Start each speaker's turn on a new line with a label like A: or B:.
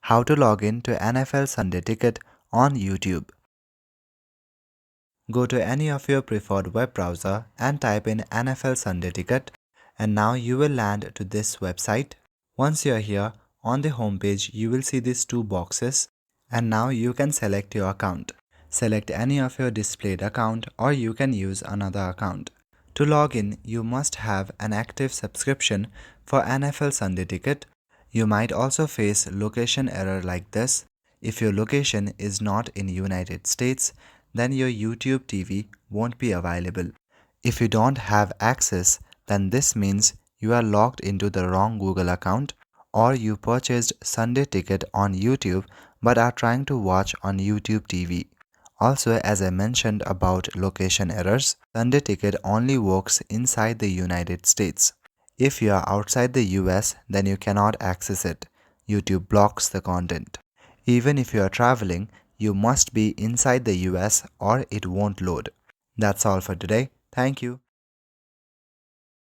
A: How to log in to NFL Sunday Ticket on YouTube. Go to any of your preferred web browser and type in NFL Sunday Ticket, and now you will land to this website. Once you are here, on the home page you will see these two boxes, and now you can select your account. Select any of your displayed account, or you can use another account. To log in, you must have an active subscription for NFL Sunday Ticket. You might also face location error like this. If your location is not in United States, then your YouTube TV won't be available. If you don't have access, then this means you are logged into the wrong Google account, or you purchased Sunday Ticket on YouTube but are trying to watch on YouTube TV. Also, as I mentioned about location errors, Sunday Ticket only works inside the United States. If you are outside the US, then you cannot access it. YouTube blocks the content. Even if you are traveling, you must be inside the US or it won't load. That's all for today. Thank you.